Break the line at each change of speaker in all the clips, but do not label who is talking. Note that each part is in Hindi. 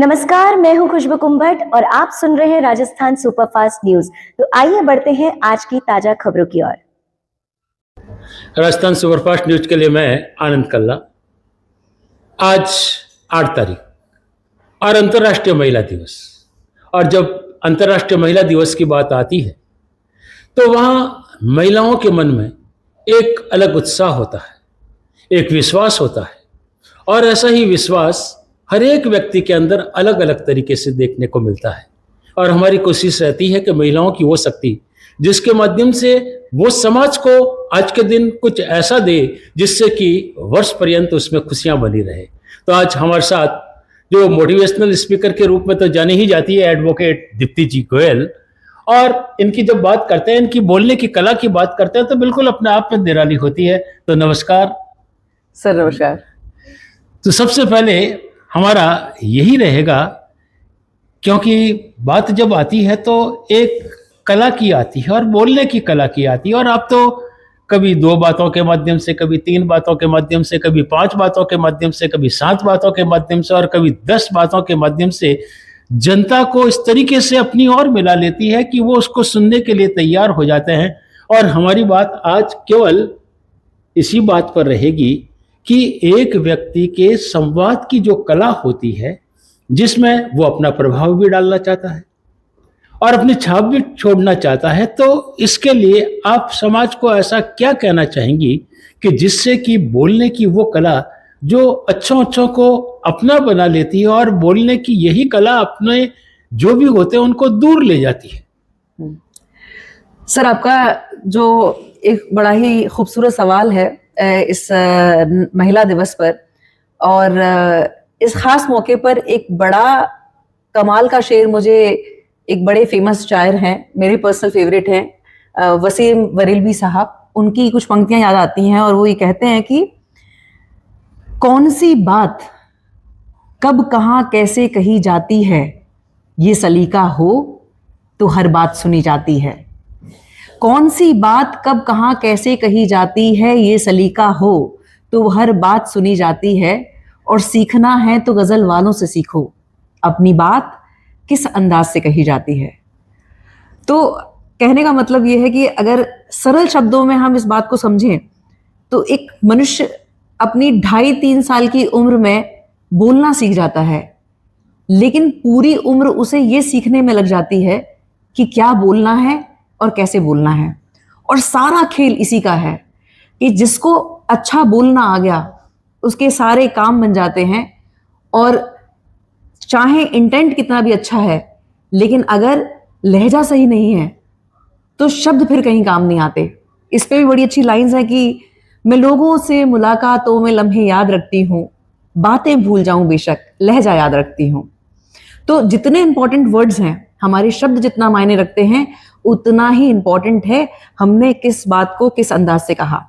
नमस्कार, मैं हूं खुशबू कुंभट और आप सुन रहे हैं राजस्थान सुपरफास्ट न्यूज। तो आइए बढ़ते हैं आज की ताजा खबरों की ओर।
राजस्थान सुपरफास्ट न्यूज के लिए मैं आनंद कल्ला। आज 8 तारीख और अंतर्राष्ट्रीय महिला दिवस। और जब अंतर्राष्ट्रीय महिला दिवस की बात आती है तो वहाँ महिलाओं के मन में एक अलग उत्साह होता है, एक विश्वास होता है। और ऐसा ही विश्वास हर एक व्यक्ति के अंदर अलग अलग तरीके से देखने को मिलता है। और हमारी कोशिश रहती है कि महिलाओं की वो शक्ति जिसके माध्यम से वो समाज को आज के दिन कुछ ऐसा दे जिससे कि वर्ष पर्यंत उसमें खुशियां बनी रहे। तो आज हमारे साथ जो मोटिवेशनल स्पीकर के रूप में तो जानी ही जाती है एडवोकेट दीप्ति जी गोयल, और इनकी जब बात करते हैं, इनकी बोलने की कला की बात करते हैं तो बिल्कुल अपने आप में निराली होती है। तो नमस्कार
सर। नमस्कार।
तो सबसे पहले हमारा यही रहेगा, क्योंकि बात जब आती है तो एक कला की आती है और बोलने की कला की आती है। और आप तो कभी 2 बातों के माध्यम से, कभी 3 बातों के माध्यम से, कभी 5 बातों के माध्यम से, कभी 7 बातों के माध्यम से और कभी 10 बातों के माध्यम से जनता को इस तरीके से अपनी ओर मिला लेती है कि वो उसको सुनने के लिए तैयार हो जाते हैं। और हमारी बात आज केवल इसी बात पर रहेगी कि एक व्यक्ति के संवाद की जो कला होती है, जिसमें वो अपना प्रभाव भी डालना चाहता है और अपनी छाप भी छोड़ना चाहता है, तो इसके लिए आप समाज को ऐसा क्या कहना चाहेंगी कि जिससे कि बोलने की वो कला जो अच्छों को अपना बना लेती है और बोलने की यही कला अपने जो भी होते हैं उनको दूर ले जाती है।
सर, आपका जो एक बड़ा ही खूबसूरत सवाल है इस महिला दिवस पर, और इस खास मौके पर एक बड़ा कमाल का शेर, मुझे एक बड़े फेमस शायर हैं, मेरे पर्सनल फेवरेट हैं, वसीम वरीलवी साहब, उनकी कुछ पंक्तियां याद आती हैं और वो ये कहते हैं कि कौन सी बात कब कहाँ कैसे कही जाती है, ये सलीका हो तो हर बात सुनी जाती है। कौन सी बात कब कहाँ कैसे कही जाती है, ये सलीका हो तो हर बात सुनी जाती है। और सीखना है तो गजल वालों से सीखो, अपनी बात किस अंदाज से कही जाती है। तो कहने का मतलब ये है कि अगर सरल शब्दों में हम इस बात को समझें तो एक मनुष्य अपनी 2.5-3 साल की उम्र में बोलना सीख जाता है, लेकिन पूरी उम्र उसे ये सीखने में लग जाती है कि क्या बोलना है और कैसे बोलना है। और सारा खेल इसी का है कि जिसको अच्छा बोलना आ गया उसके सारे काम बन जाते हैं। और चाहे इंटेंट कितना भी अच्छा है, लेकिन अगर लहजा सही नहीं है तो शब्द फिर कहीं काम नहीं आते। इस पे भी बड़ी अच्छी लाइंस है कि मैं लोगों से मुलाकातों में लम्हे याद रखती हूँ, बातें भूल जाऊं बेशक लहजा याद रखती हूँ। तो जितने इंपॉर्टेंट वर्ड्स हैं, हमारे शब्द जितना मायने रखते हैं, उतना ही इंपॉर्टेंट है हमने किस बात को किस अंदाज से कहा।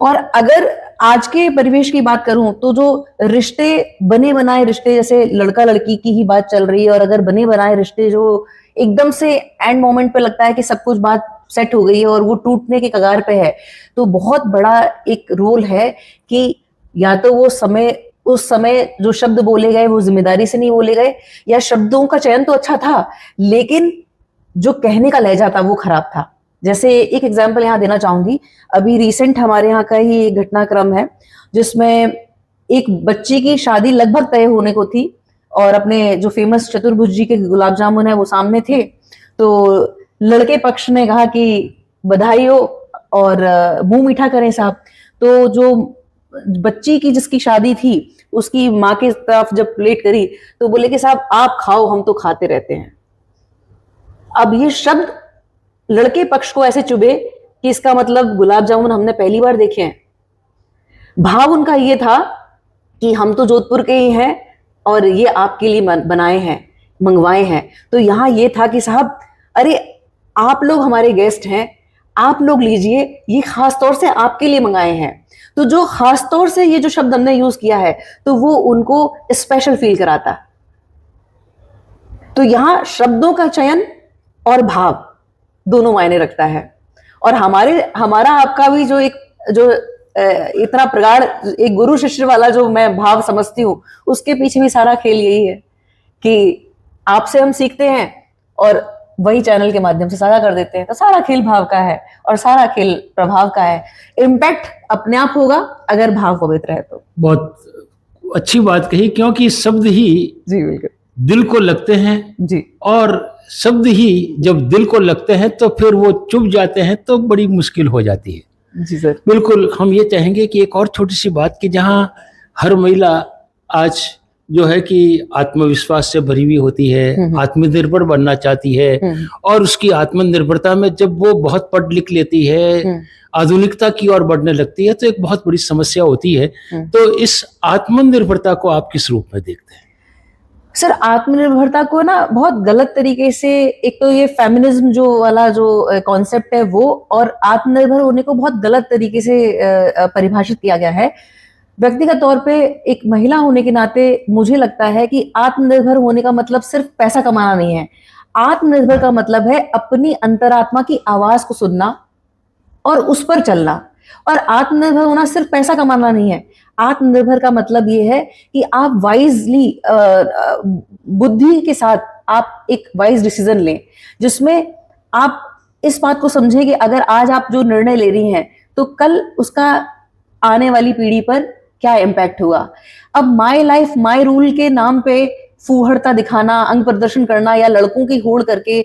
और अगर आज के परिवेश की बात करूं तो जो रिश्ते, बने बनाए रिश्ते, जैसे लड़का लड़की की ही बात चल रही है, और अगर बने बनाए रिश्ते जो एकदम से एंड मोमेंट पे लगता है कि सब कुछ बात सेट हो गई है और वो टूटने के कगार पे है, तो बहुत बड़ा एक रोल है कि या तो वो उस समय जो शब्द बोले गए वो जिम्मेदारी से नहीं बोले गए, या शब्दों का चयन तो अच्छा था लेकिन जो कहने का लहजा था वो खराब था। जैसे एक एग्जाम्पल यहाँ देना चाहूंगी, अभी रिसेंट हमारे यहाँ का ही एक घटनाक्रम है जिसमें एक बच्ची की शादी लगभग तय होने को थी और अपने जो फेमस चतुर्भुज जी के गुलाब जामुन है वो सामने थे। तो लड़के पक्ष ने कहा कि बधाई हो और मुंह मीठा करें साहब। तो जो बच्ची की जिसकी शादी थी उसकी माँ की तरफ जब प्लेट करी तो बोले कि साहब आप खाओ, हम तो खाते रहते हैं। अब ये शब्द लड़के पक्ष को ऐसे चुभे कि इसका मतलब गुलाब जामुन हमने पहली बार देखे हैं। भाव उनका ये था कि हम तो जोधपुर के ही हैं और ये आपके लिए बनाए हैं, मंगवाए हैं। तो यहां ये था कि साहब अरे आप लोग हमारे गेस्ट हैं, आप लोग लीजिए, ये खास तौर से आपके लिए मंगाए हैं। तो जो खास तौर से ये जो शब्द हमने यूज किया है तो वो उनको स्पेशल फील कराता। तो यहां शब्दों का चयन और भाव दोनों मायने रखता है। और हमारा आपका भी जो इतना प्रगाढ़ एक गुरु शिष्य वाला जो मैं भाव समझती हूँ, उसके पीछे भी सारा खेल यही है कि आपसे हम सीखते हैं और वही चैनल के माध्यम से साझा कर देते हैं। तो सारा खेल भाव का है और सारा खेल प्रभाव का है। इम्पैक्ट अपने आप होगा अगर भाव पवित्र है तो।
बहुत अच्छी बात कही, क्योंकि शब्द ही
जी बिल्कुल
दिल को लगते हैं
जी।
और शब्द ही जब दिल को लगते हैं तो फिर वो चुप जाते हैं तो बड़ी मुश्किल हो जाती है।
जी सर।
बिल्कुल, हम ये चाहेंगे कि एक और छोटी सी बात कि जहाँ हर महिला आज जो है कि आत्मविश्वास से भरी हुई होती है, आत्मनिर्भर बनना चाहती है, और उसकी आत्मनिर्भरता में जब वो बहुत पढ़ लिख लेती है, आधुनिकता की ओर बढ़ने लगती है, तो एक बहुत बड़ी समस्या होती है। तो इस आत्मनिर्भरता को आप किस रूप में देखते हैं?
सर, आत्मनिर्भरता को ना बहुत गलत तरीके से, एक तो ये फेमिनिज्म जो वाला जो कॉन्सेप्ट है वो, और आत्मनिर्भर होने को बहुत गलत तरीके से परिभाषित किया गया है। व्यक्तिगत तौर पे एक महिला होने के नाते मुझे लगता है कि आत्मनिर्भर होने का मतलब सिर्फ पैसा कमाना नहीं है। आत्मनिर्भर का मतलब है अपनी अंतरात्मा की आवाज को सुनना और उस पर चलना। और आत्मनिर्भर होना सिर्फ पैसा कमाना नहीं है। आत्मनिर्भर का मतलब ये है कि आप वाइजली, बुद्धि के साथ आप एक वाइज डिसीजन लें, जिसमें आप इस बात को समझें कि अगर आज आप जो निर्णय ले रही हैं तो कल उसका आने वाली पीढ़ी पर क्या इम्पैक्ट हुआ। अब माई लाइफ माई रूल के नाम पे फूहड़ता दिखाना, अंग प्रदर्शन करना या लड़कों की होड़ करके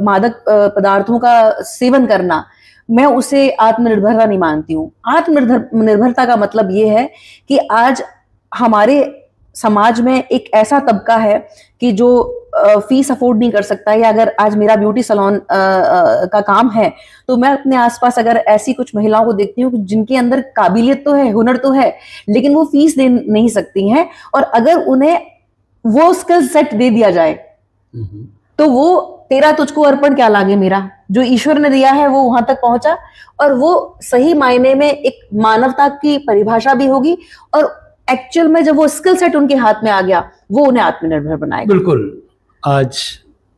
मादक पदार्थों का सेवन करना, मैं उसे आत्मनिर्भरता नहीं मानती हूँ। आत्मनिर्भरता का मतलब ये है कि आज हमारे समाज में एक ऐसा तबका है कि जो फीस अफोर्ड नहीं कर सकता, या अगर आज मेरा ब्यूटी सैलून का काम है तो मैं अपने आसपास अगर ऐसी कुछ महिलाओं को देखती हूँ जिनके अंदर काबिलियत तो है, हुनर तो है, लेकिन वो फीस दे नहीं सकती हैं। और अगर उन्हें वो स्किल सेट दे दिया जाए तो वो तेरा तुझको अर्पण क्या लागे मेरा, जो ईश्वर ने दिया है वो वहां तक पहुंचा, और वो सही मायने में एक मानवता की परिभाषा भी होगी। और एक्चुअल में जब वो स्किल सेट उनके हाथ में आ गया, वो उन्हें आत्मनिर्भर बनाएगा।
बिल्कुल, आज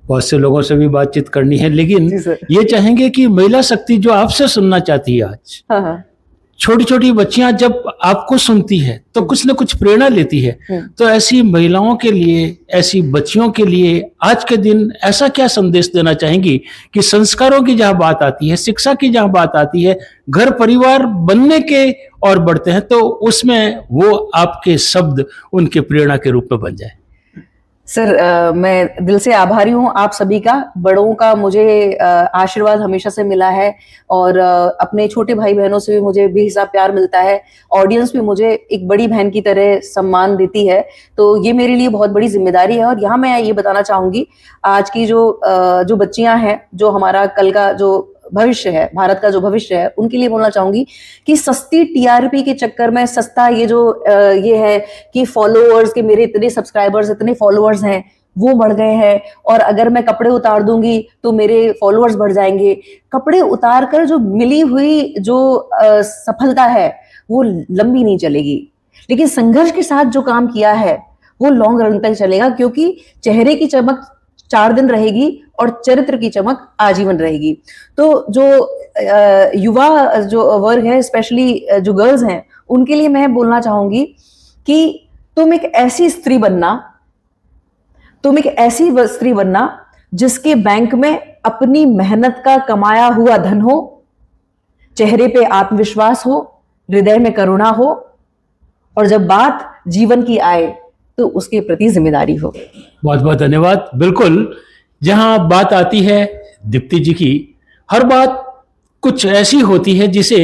बहुत से लोगों से भी बातचीत करनी है, लेकिन
जी सर।
ये चाहेंगे कि महिला शक्ति जो आपसे सुनना चाहती है आज,
हाँ।
छोटी छोटी बच्चियां जब आपको सुनती है तो कुछ न कुछ प्रेरणा लेती है। तो ऐसी महिलाओं के लिए, ऐसी बच्चियों के लिए आज के दिन ऐसा क्या संदेश देना चाहेंगी कि संस्कारों की जहां बात आती है, शिक्षा की जहां बात आती है, घर परिवार बनने के और बढ़ते हैं, तो उसमें वो आपके शब्द उनके प्रेरणा के रूप में बन जाए?
सर, मैं दिल से आभारी हूँ आप सभी का। बड़ों का मुझे आशीर्वाद हमेशा से मिला है, और अपने छोटे भाई बहनों से भी मुझे बेहिसाब प्यार मिलता है। ऑडियंस भी मुझे एक बड़ी बहन की तरह सम्मान देती है, तो ये मेरे लिए बहुत बड़ी जिम्मेदारी है। और यहाँ मैं ये बताना चाहूंगी, आज की जो बच्चियां हैं, जो हमारा कल का जो भविष्य है, भारत का जो भविष्य है, उनके लिए बोलना चाहूंगी कि सस्ती टीआरपी के चक्कर में, सस्ता ये है कि फॉलोअर्स के, मेरे इतने सब्सक्राइबर्स, इतने फॉलोअर्स हैं, वो बढ़ गए हैं, और अगर मैं कपड़े उतार दूंगी तो मेरे फॉलोअर्स बढ़ जाएंगे। कपड़े उतार कर जो मिली हुई जो सफलता है वो लंबी नहीं चलेगी, लेकिन संघर्ष के साथ जो काम किया है वो लॉन्ग रन तक चलेगा, क्योंकि चेहरे की चमक 4 दिन रहेगी और चरित्र की चमक आजीवन रहेगी। तो जो युवा जो वर्ग है, स्पेशली जो गर्ल्स हैं, उनके लिए मैं बोलना चाहूंगी कि तुम एक ऐसी स्त्री बनना जिसके बैंक में अपनी मेहनत का कमाया हुआ धन हो, चेहरे पे आत्मविश्वास हो, हृदय में करुणा हो, और जब बात जीवन की आए तो उसके प्रति जिम्मेदारी हो।
बहुत बहुत धन्यवाद। बिल्कुल, जहां बात आती है दीप्ति जी की, हर बात कुछ ऐसी होती है जिसे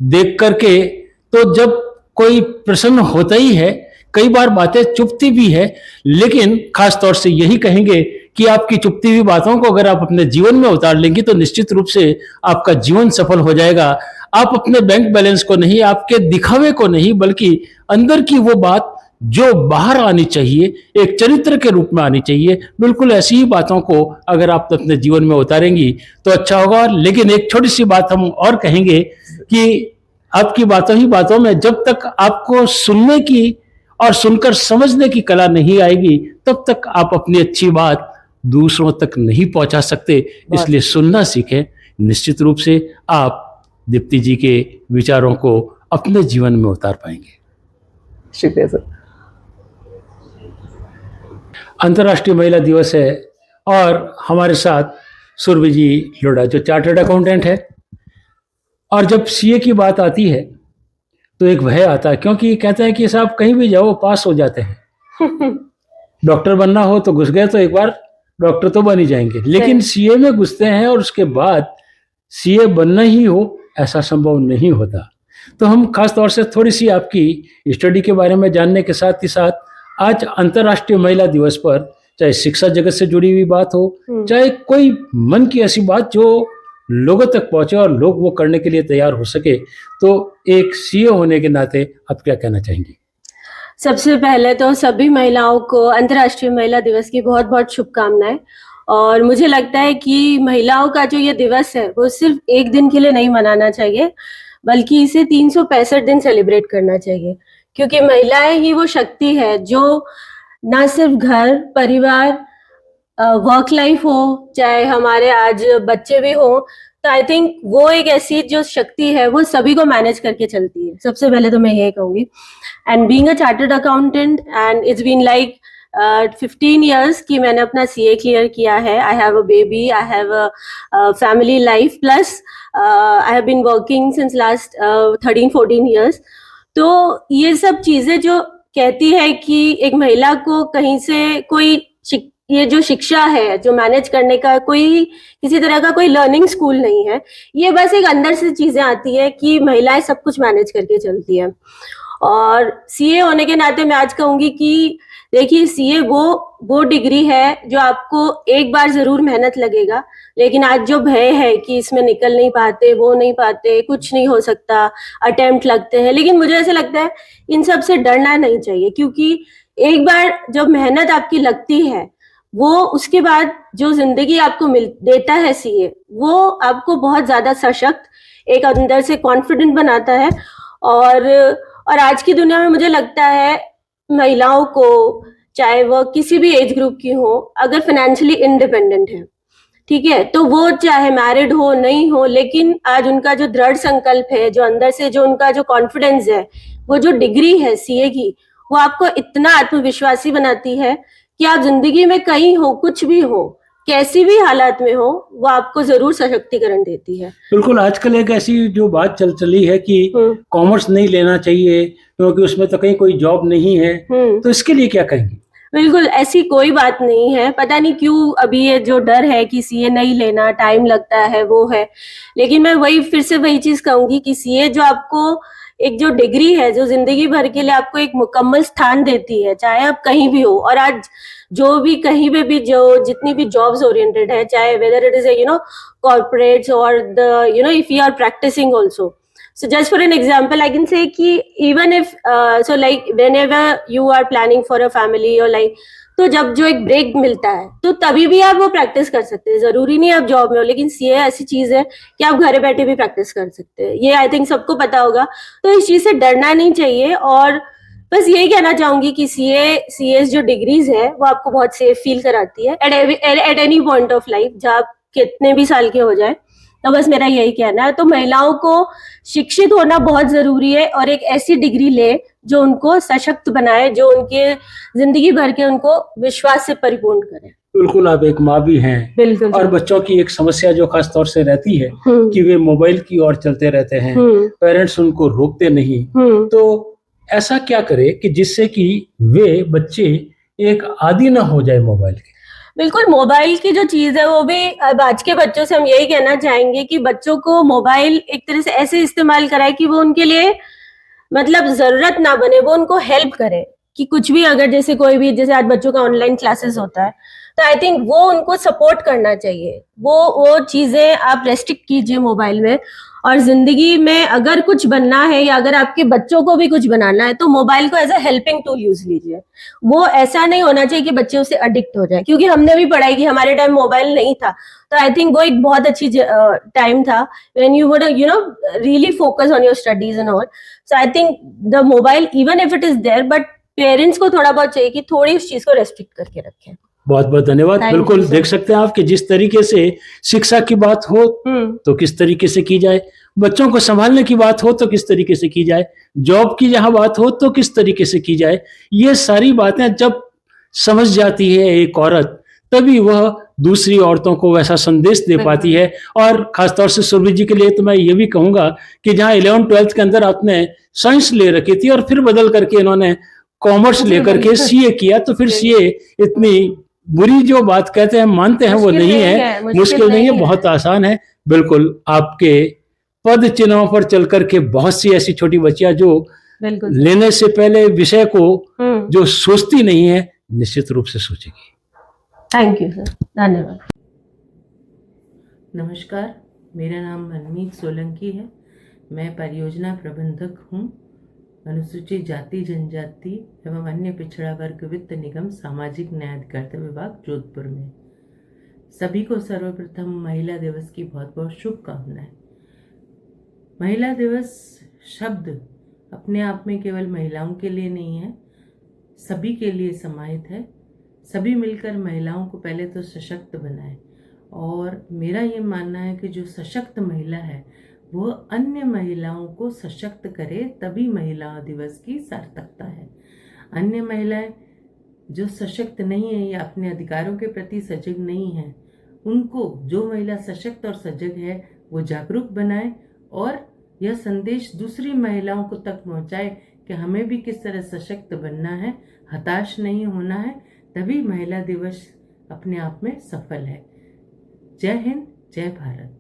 देख करके तो जब कोई प्रसन्न होता ही है, कई बार बातें चुपती भी है, लेकिन खास तौर से यही कहेंगे कि आपकी चुपती हुई बातों को अगर आप अपने जीवन में उतार लेंगे तो निश्चित रूप से आपका जीवन सफल हो जाएगा। आप अपने बैंक बैलेंस को नहीं, आपके दिखावे को नहीं, बल्कि अंदर की वो बात जो बाहर आनी चाहिए, एक चरित्र के रूप में आनी चाहिए, बिल्कुल ऐसी ही बातों को अगर आप अपने जीवन में उतारेंगी तो अच्छा होगा। लेकिन एक छोटी सी बात हम और कहेंगे कि आपकी बातों ही बातों में जब तक आपको सुनने की और सुनकर समझने की कला नहीं आएगी, तब तक आप अपनी अच्छी बात दूसरों तक नहीं पहुंचा सकते। इसलिए सुनना सीखें। निश्चित रूप से आप दीप्ति जी के विचारों को अपने जीवन में उतार पाएंगे।
शुक्रिया सर।
अंतर्राष्ट्रीय महिला दिवस है और हमारे साथ सुरभि जी लोढ़ा जो चार्टर्ड अकाउंटेंट है। और जब सीए की बात आती है तो एक भय आता है, क्योंकि कहते हैं कि साहब कहीं भी जाओ पास हो जाते हैं। डॉक्टर बनना हो तो घुस गए तो एक बार डॉक्टर तो बन ही जाएंगे, लेकिन सीए में घुसते हैं और उसके बाद सीए बनना ही हो ऐसा संभव नहीं होता। तो हम खास तौर से थोड़ी सी आपकी स्टडी के बारे में जानने के साथ ही साथ आज अंतर्राष्ट्रीय महिला दिवस पर चाहे शिक्षा जगत से जुड़ी हुई बात हो, चाहे कोई मन की ऐसी बात जो लोगों तक पहुंचे और लोग वो करने के लिए तैयार हो सके, तो एक सीए होने के नाते आप क्या कहना चाहेंगी?
सबसे पहले तो सभी महिलाओं को अंतर्राष्ट्रीय महिला दिवस की बहुत बहुत शुभकामनाएं। और मुझे लगता है कि महिलाओं का जो ये दिवस है वो सिर्फ एक दिन के लिए नहीं मनाना चाहिए, बल्कि इसे 365 दिन सेलिब्रेट करना चाहिए, क्योंकि महिलाएं ही वो शक्ति है जो ना सिर्फ घर परिवार वर्क लाइफ हो, चाहे हमारे आज बच्चे भी हो, तो आई थिंक वो एक ऐसी जो शक्ति है वो सभी को मैनेज करके चलती है। सबसे पहले तो मैं ये कहूंगी। And being a chartered accountant and it's been like 15 years कि मैंने अपना सीए क्लियर किया है। I have a baby, I have a family life, plus I have been working since last 13-14 years। तो ये सब चीजें जो कहती है कि एक महिला को कहीं से कोई ये जो शिक्षा है जो मैनेज करने का कोई किसी तरह का कोई लर्निंग स्कूल नहीं है, ये बस एक अंदर से चीजें आती है कि महिलाएं सब कुछ मैनेज करके चलती है। और सीए होने के नाते मैं आज कहूंगी कि देखिए सीए वो डिग्री है जो आपको एक बार जरूर मेहनत लगेगा, लेकिन आज जो भय है कि इसमें निकल नहीं पाते, वो नहीं पाते, कुछ नहीं हो सकता, अटेम्प्ट लगते हैं, लेकिन मुझे ऐसा लगता है इन सब से डरना नहीं चाहिए, क्योंकि एक बार जब मेहनत आपकी लगती है वो उसके बाद जो जिंदगी आपको देता है सीए, वो आपको बहुत ज्यादा सशक्त, एक अंदर से कॉन्फिडेंट बनाता है। और आज की दुनिया में मुझे लगता है महिलाओं को, चाहे वो किसी भी एज ग्रुप की हो, अगर फाइनेंशियली इंडिपेंडेंट है, ठीक है, तो वो चाहे मैरिड हो नहीं हो, लेकिन आज उनका जो दृढ़ संकल्प है, जो अंदर से जो उनका जो कॉन्फिडेंस है, वो जो डिग्री है सीए की, वो आपको इतना आत्मविश्वासी बनाती है कि आप जिंदगी में कहीं हो, कुछ भी हो, कैसी भी हालात में हो, वो आपको जरूर सशक्तिकरण देती है।
बिल्कुल। आजकल एक ऐसी जो बात चली है कि कॉमर्स नहीं लेना चाहिए क्योंकि उसमें तो कहीं कोई जॉब नहीं है, तो इसके लिए क्या कहेंगे?
बिल्कुल ऐसी कोई बात नहीं है। पता नहीं क्यों अभी ये जो डर है कि सीए नहीं लेना, टाइम लगता है, वो है। लेकिन मैं फिर से वही चीज कहूंगी कि सीए जो आपको एक जो डिग्री है जो जिंदगी भर के लिए आपको एक मुकम्मल स्थान देती है, चाहे आप कहीं भी हो। और आज जो भी कहीं पे भी जो जितनी भी जॉब्स ओरिएंटेड है, चाहे वेदर इट इज कॉर्पोरेट्स और the if you are practising also, so just for an example I can say ki even if so like whenever you are planning for a family or like, तो जब जो एक ब्रेक मिलता है तो तभी भी आप वो प्रैक्टिस कर सकते हैं। जरूरी नहीं आप जॉब में हो, लेकिन सीए ऐसी चीज है कि आप घर बैठे भी प्रैक्टिस कर सकते हैं। ये आई थिंक सबको पता होगा, तो इस चीज से डरना नहीं चाहिए। और बस यही कहना चाहूंगी कि सीए जो डिग्रीज है वो आपको बहुत सेफ फील कराती है at any point of life, जहाँ आप कितने भी साल के हो जाए। तो बस मेरा यही कहना है। तो महिलाओं को शिक्षित होना बहुत जरूरी है और एक ऐसी डिग्री ले जो उनको सशक्त बनाए, जो उनके जिंदगी भर के उनको विश्वास से परिपूर्ण करे।
बिल्कुल, आप एक माँ भी हैं।
बिल्कुल।
और बच्चों की एक समस्या जो खास तौर से रहती है कि वे मोबाइल की ओर चलते रहते हैं, पेरेंट्स उनको रोकते नहीं, तो ऐसा क्या करे कि जिससे कि वे बच्चे एक आदी ना हो जाए मोबाइल के?
बिल्कुल, मोबाइल की जो चीज है वो भी अब आज के बच्चों से हम यही कहना चाहेंगे कि बच्चों को मोबाइल एक तरह से ऐसे इस्तेमाल कराए कि वो उनके लिए मतलब जरूरत ना बने, वो उनको हेल्प करे। कि कुछ भी अगर जैसे कोई भी जैसे आज बच्चों का ऑनलाइन क्लासेस होता है, तो आई थिंक वो उनको सपोर्ट करना चाहिए। वो चीजें आप रेस्ट्रिक्ट कीजिए मोबाइल में। और जिंदगी में अगर कुछ बनना है या अगर आपके बच्चों को भी कुछ बनाना है तो मोबाइल को as a helping tool use लीजिए। वो ऐसा नहीं होना चाहिए कि बच्चे उससे एडिक्ट हो जाए, क्योंकि हमने भी पढ़ाई की, हमारे टाइम मोबाइल नहीं था, तो आई थिंक वो एक बहुत अच्छी टाइम था when you would really focus on your studies and all. So I think the mobile even if it is there, but parents को थोड़ा बहुत चाहिए कि थोड़ी उस चीज को रेस्ट्रिक्ट करके रखें।
बहुत बहुत धन्यवाद।
Thank you,
बिल्कुल
sir.
देख सकते हैं आप कि जिस तरीके से शिक्षा की बात हो तो किस तरीके से की जाए, बच्चों को संभालने की बात हो तो किस तरीके से की जाए, जॉब की जहां बात हो तो किस तरीके से की जाए, ये सारी बातें जब समझ जाती है एक औरत, तभी वह दूसरी औरतों को वैसा संदेश दे पाती है। और खासतौर से सुरभि जी के लिए तो मैं ये भी कहूंगा कि जहां 11th-12th के अंदर आपने साइंस ले रखी थी और फिर बदल करके इन्होंने कॉमर्स लेकर के सीए किया, तो फिर सीए इतनी बुरी जो बात कहते हैं मानते हैं वो
मुश्किल
नहीं
नहीं
है,
है, मुश्किल
मुश्किल नहीं है,
नहीं है।
बहुत आसान है। बिल्कुल आपके पद चिन्हों पर चल करके बहुत सी ऐसी छोटी बच्चियां जो
बिल्कुल
लेने से पहले विषय को
हम्म
जो सोचती नहीं है, निश्चित रूप से सोचेगी।
थैंक यू सर, धन्यवाद।
नमस्कार, मेरा नाम मनमीत सोलंकी है। मैं परियोजना प्रबंधक हूँ, अनुसूचित जाति जनजाति एवं अन्य पिछड़ा वर्ग वित्त निगम सामाजिक न्याय अधिकारिता विभाग जोधपुर में। सभी को सर्वप्रथम महिला दिवस की बहुत बहुत शुभकामनाएं। महिला दिवस शब्द अपने आप में केवल महिलाओं के लिए नहीं है, सभी के लिए समाहित है। सभी मिलकर महिलाओं को पहले तो सशक्त बनाएं, और मेरा ये मानना है कि जो सशक्त महिला है वो अन्य महिलाओं को सशक्त करे, तभी महिला दिवस की सार्थकता है। अन्य महिलाएं जो सशक्त नहीं है या अपने अधिकारों के प्रति सजग नहीं है, उनको जो महिला सशक्त और सजग है वो जागरूक बनाए और यह संदेश दूसरी महिलाओं को तक पहुंचाए कि हमें भी किस तरह सशक्त बनना है, हताश नहीं होना है, तभी महिला दिवस अपने आप में सफल है। जय हिंद, जय भारत।